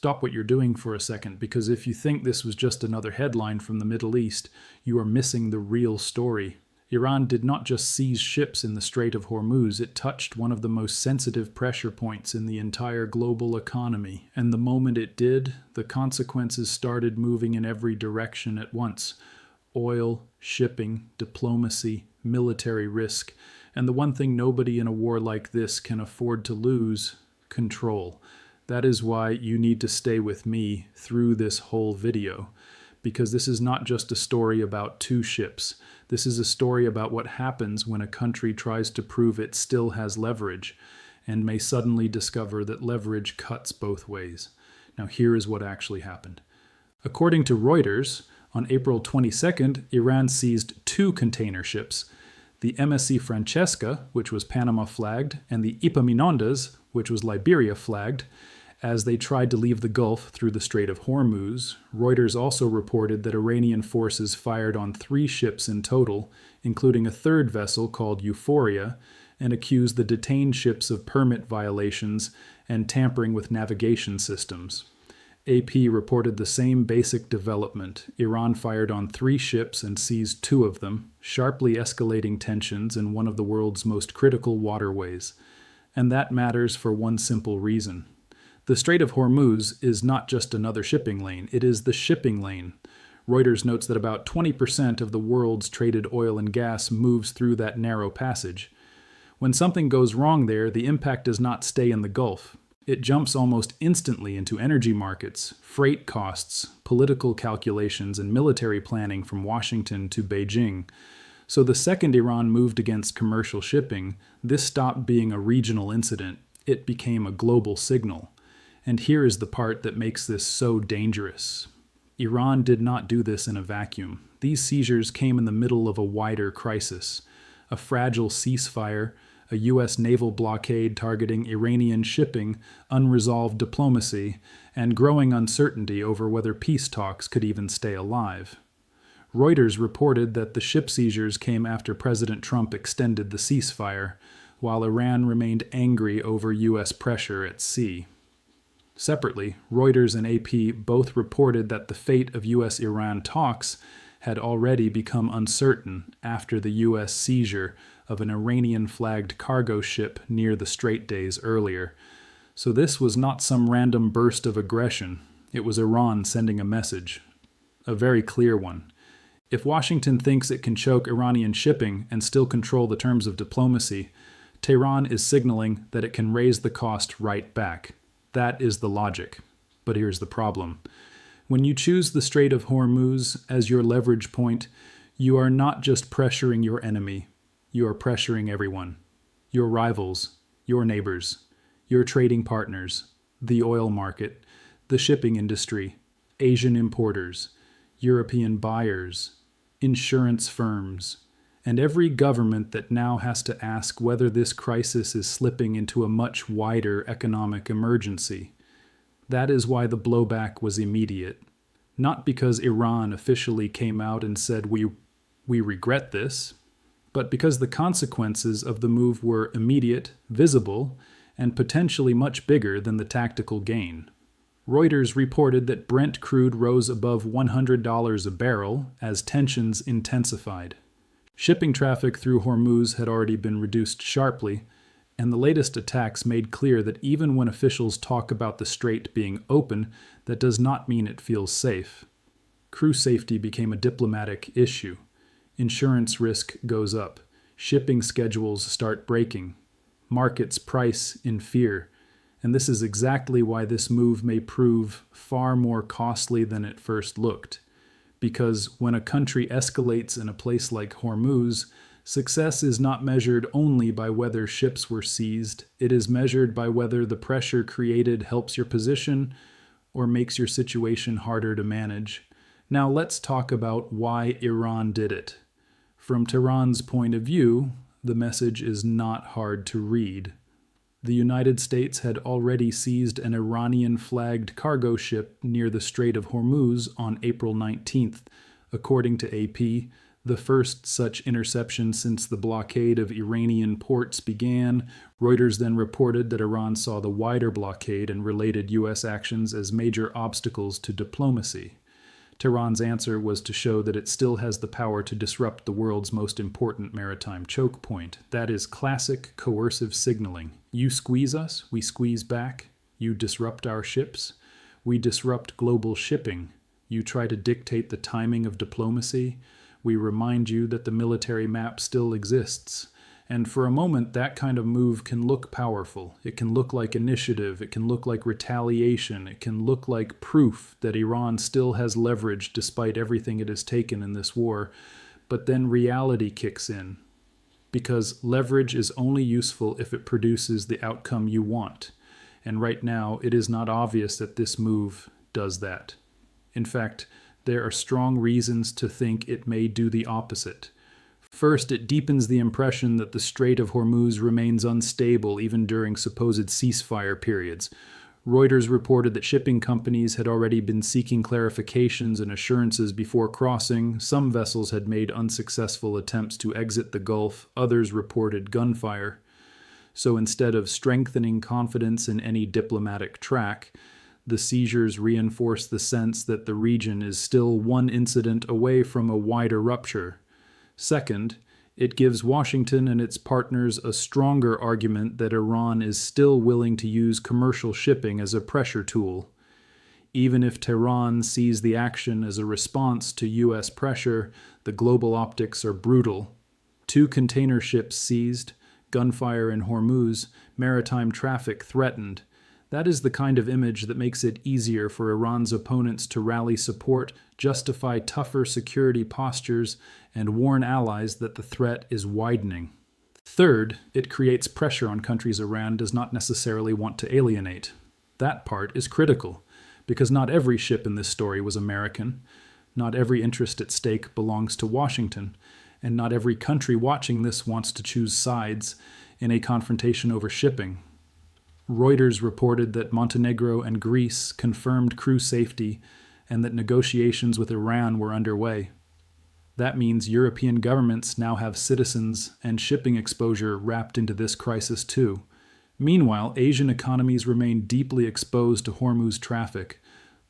stop what you're doing for a second, because if you think this was just another headline from the Middle East, you are missing the real story. Iran did not just seize ships in the Strait of Hormuz, it touched one of the most sensitive pressure points in the entire global economy. And the moment it did, the consequences started moving in every direction at once. Oil, shipping, diplomacy, military risk, and the one thing nobody in a war like this can afford to lose: control. That is why you need to stay with me through this whole video, because this is not just a story about two ships. This is a story about what happens when a country tries to prove it still has leverage and may suddenly discover that leverage cuts both ways. Now here is what actually happened. According to Reuters, on April 22nd, Iran seized two container ships, the MSC Francesca, which was Panama flagged, and the Epaminondas, which was Liberia flagged, as they tried to leave the Gulf through the Strait of Hormuz. Reuters also reported that Iranian forces fired on 3 ships in total, including a third vessel called Euphoria, and accused the detained ships of permit violations and tampering with navigation systems. AP reported the same basic development. Iran fired on 3 ships and seized 2 of them, sharply escalating tensions in one of the world's most critical waterways. And that matters for one simple reason. The Strait of Hormuz is not just another shipping lane, it is the shipping lane. Reuters notes that about 20% of the world's traded oil and gas moves through that narrow passage. When something goes wrong there, the impact does not stay in the Gulf. It jumps almost instantly into energy markets, freight costs, political calculations, and military planning from Washington to Beijing. So the second Iran moved against commercial shipping, this stopped being a regional incident. It became a global signal. And here is the part that makes this so dangerous. Iran did not do this in a vacuum. These seizures came in the middle of a wider crisis. A fragile ceasefire, a U.S. naval blockade targeting Iranian shipping, unresolved diplomacy, and growing uncertainty over whether peace talks could even stay alive. Reuters reported that the ship seizures came after President Trump extended the ceasefire, while Iran remained angry over U.S. pressure at sea. Separately, Reuters and AP both reported that the fate of U.S.-Iran talks had already become uncertain after the U.S. seizure of an Iranian-flagged cargo ship near the Strait days earlier. So this was not some random burst of aggression. It was Iran sending a message, a very clear one. If Washington thinks it can choke Iranian shipping and still control the terms of diplomacy, Tehran is signaling that it can raise the cost right back. That is the logic. But here's the problem. When you choose the Strait of Hormuz as your leverage point, you are not just pressuring your enemy. You are pressuring everyone. Your rivals, your neighbors, your trading partners, the oil market, the shipping industry, Asian importers, European buyers, insurance firms, and every government that now has to ask whether this crisis is slipping into a much wider economic emergency. That is why the blowback was immediate. Not because Iran officially came out and said, we regret this, but because the consequences of the move were immediate, visible, and potentially much bigger than the tactical gain. Reuters reported that Brent crude rose above $100 a barrel as tensions intensified. Shipping traffic through Hormuz had already been reduced sharply, and the latest attacks made clear that even when officials talk about the strait being open, that does not mean it feels safe. Crew safety became a diplomatic issue. Insurance risk goes up. Shipping schedules start breaking. Markets price in fear. And this is exactly why this move may prove far more costly than it first looked. Because when a country escalates in a place like Hormuz, success is not measured only by whether ships were seized. It is measured by whether the pressure created helps your position or makes your situation harder to manage. Now let's talk about why Iran did it. From Tehran's point of view, the message is not hard to read. The United States had already seized an Iranian-flagged cargo ship near the Strait of Hormuz on April 19th. According to AP, the first such interception since the blockade of Iranian ports began. Reuters then reported that Iran saw the wider blockade and related U.S. actions as major obstacles to diplomacy. Tehran's answer was to show that it still has the power to disrupt the world's most important maritime choke point. That is classic coercive signaling. You squeeze us, we squeeze back. You disrupt our ships, we disrupt global shipping. You try to dictate the timing of diplomacy. We remind you that the military map still exists. And for a moment, that kind of move can look powerful. It can look like initiative. It can look like retaliation. It can look like proof that Iran still has leverage despite everything it has taken in this war. But then reality kicks in. Because leverage is only useful if it produces the outcome you want. And right now, it is not obvious that this move does that. In fact, there are strong reasons to think it may do the opposite. First, it deepens the impression that the Strait of Hormuz remains unstable even during supposed ceasefire periods. Reuters reported that shipping companies had already been seeking clarifications and assurances before crossing. Some vessels had made unsuccessful attempts to exit the Gulf. Others reported gunfire. So instead of strengthening confidence in any diplomatic track, the seizures reinforce the sense that the region is still one incident away from a wider rupture. Second, it gives Washington and its partners a stronger argument that Iran is still willing to use commercial shipping as a pressure tool. Even if Tehran sees the action as a response to U.S. pressure, the global optics are brutal. 2 container ships seized, gunfire in Hormuz, maritime traffic threatened. That is the kind of image that makes it easier for Iran's opponents to rally support, justify tougher security postures, and warn allies that the threat is widening. Third, it creates pressure on countries Iran does not necessarily want to alienate. That part is critical, because not every ship in this story was American, not every interest at stake belongs to Washington, and not every country watching this wants to choose sides in a confrontation over shipping. Reuters reported that Montenegro and Greece confirmed crew safety and that negotiations with Iran were underway. That means European governments now have citizens and shipping exposure wrapped into this crisis too. Meanwhile, Asian economies remain deeply exposed to Hormuz traffic.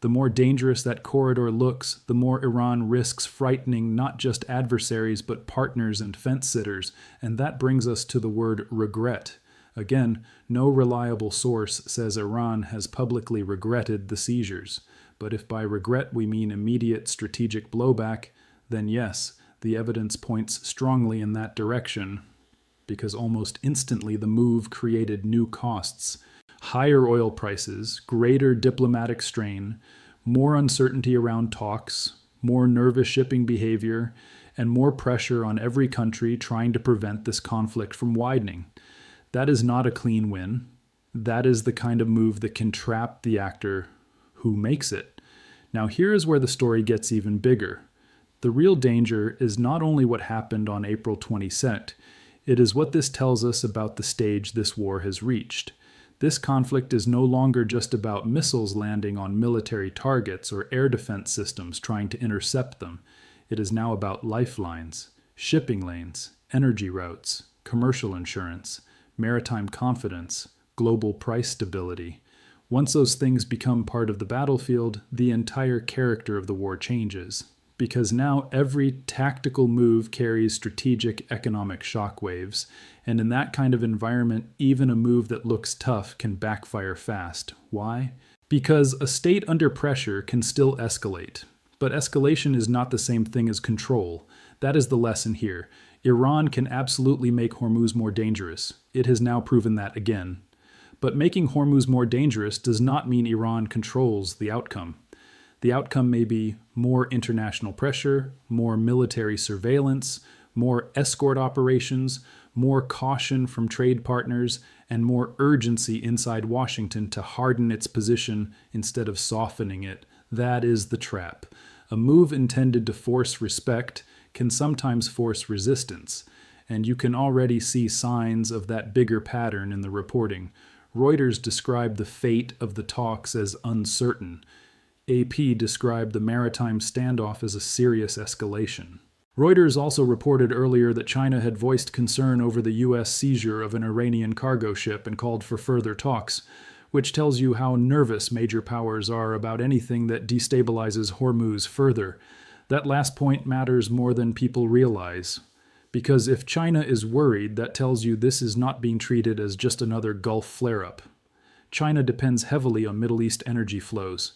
The more dangerous that corridor looks, the more Iran risks frightening not just adversaries but partners and fence-sitters, and that brings us to the word regret. Again, no reliable source says Iran has publicly regretted the seizures. But if by regret we mean immediate strategic blowback, then yes, the evidence points strongly in that direction, because almost instantly the move created new costs. Higher oil prices, greater diplomatic strain, more uncertainty around talks, more nervous shipping behavior, and more pressure on every country trying to prevent this conflict from widening. That is not a clean win. That is the kind of move that can trap the actor who makes it. Now here is where the story gets even bigger. The real danger is not only what happened on April 22nd, it is what this tells us about the stage this war has reached. This conflict is no longer just about missiles landing on military targets or air defense systems trying to intercept them. It is now about lifelines, shipping lanes, energy routes, commercial insurance, maritime confidence, global price stability. Once those things become part of the battlefield, the entire character of the war changes. Because now every tactical move carries strategic economic shockwaves, and in that kind of environment, even a move that looks tough can backfire fast. Why? Because a state under pressure can still escalate. But escalation is not the same thing as control. That is the lesson here. Iran can absolutely make Hormuz more dangerous. It has now proven that again. But making Hormuz more dangerous does not mean Iran controls the outcome. The outcome may be more international pressure, more military surveillance, more escort operations, more caution from trade partners, and more urgency inside Washington to harden its position instead of softening it. That is the trap. A move intended to force respect can sometimes force resistance, and you can already see signs of that bigger pattern in the reporting. Reuters described the fate of the talks as uncertain. AP described the maritime standoff as a serious escalation. Reuters also reported earlier that China had voiced concern over the U.S. seizure of an Iranian cargo ship and called for further talks, which tells you how nervous major powers are about anything that destabilizes Hormuz further. That last point matters more than people realize. Because if China is worried, that tells you this is not being treated as just another Gulf flare-up. China depends heavily on Middle East energy flows.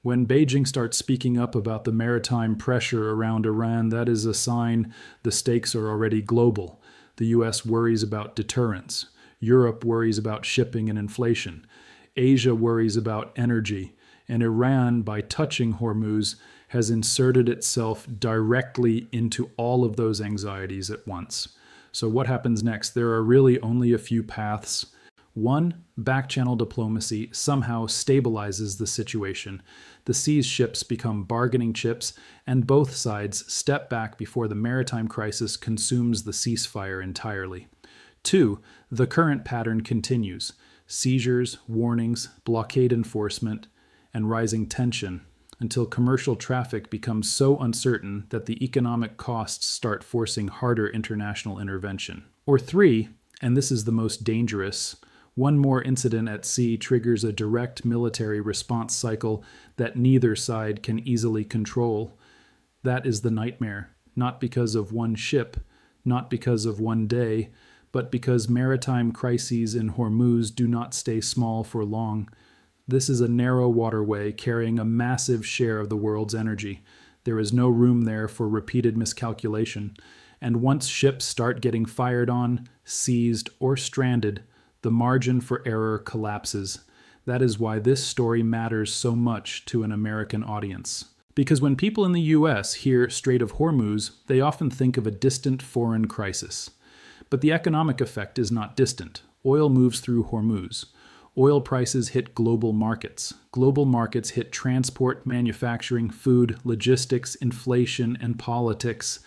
When Beijing starts speaking up about the maritime pressure around Iran, that is a sign the stakes are already global. The US worries about deterrence. Europe worries about shipping and inflation. Asia worries about energy. And Iran, by touching Hormuz, has inserted itself directly into all of those anxieties at once. So what happens next? There are really only a few paths. One, back-channel diplomacy somehow stabilizes the situation. The seized ships become bargaining chips, and both sides step back before the maritime crisis consumes the ceasefire entirely. Two, the current pattern continues. Seizures, warnings, blockade enforcement, and rising tension until commercial traffic becomes so uncertain that the economic costs start forcing harder international intervention. Or three, and this is the most dangerous, one more incident at sea triggers a direct military response cycle that neither side can easily control. That is the nightmare, not because of one ship, not because of one day, but because maritime crises in Hormuz do not stay small for long. This is a narrow waterway carrying a massive share of the world's energy. There is no room there for repeated miscalculation, and once ships start getting fired on, seized, or stranded, the margin for error collapses. That is why this story matters so much to an American audience. Because when people in the US hear Strait of Hormuz, they often think of a distant foreign crisis. But the economic effect is not distant. Oil moves through Hormuz. Oil prices hit global markets. Global markets hit transport, manufacturing, food, logistics, inflation, and politics.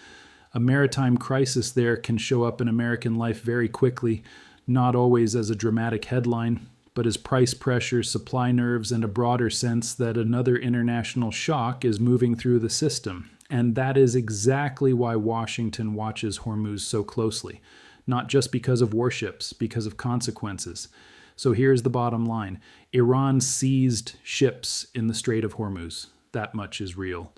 A maritime crisis there can show up in American life very quickly, not always as a dramatic headline, but as price pressure, supply nerves, and a broader sense that another international shock is moving through the system. And that is exactly why Washington watches Hormuz so closely. Not just because of warships, because of consequences. So here's the bottom line. Iran seized ships in the Strait of Hormuz. That much is real.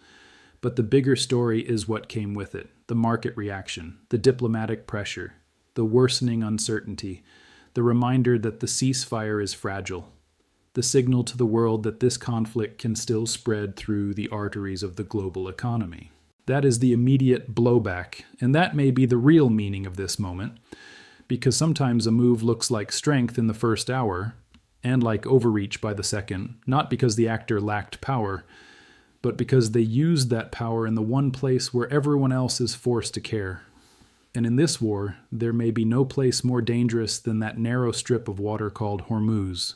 But the bigger story is what came with it. The market reaction, the diplomatic pressure, the worsening uncertainty, the reminder that the ceasefire is fragile, the signal to the world that this conflict can still spread through the arteries of the global economy. That is the immediate blowback, and that may be the real meaning of this moment, because sometimes a move looks like strength in the first hour, and like overreach by the second, not because the actor lacked power, but because they used that power in the one place where everyone else is forced to care. And in this war, there may be no place more dangerous than that narrow strip of water called Hormuz.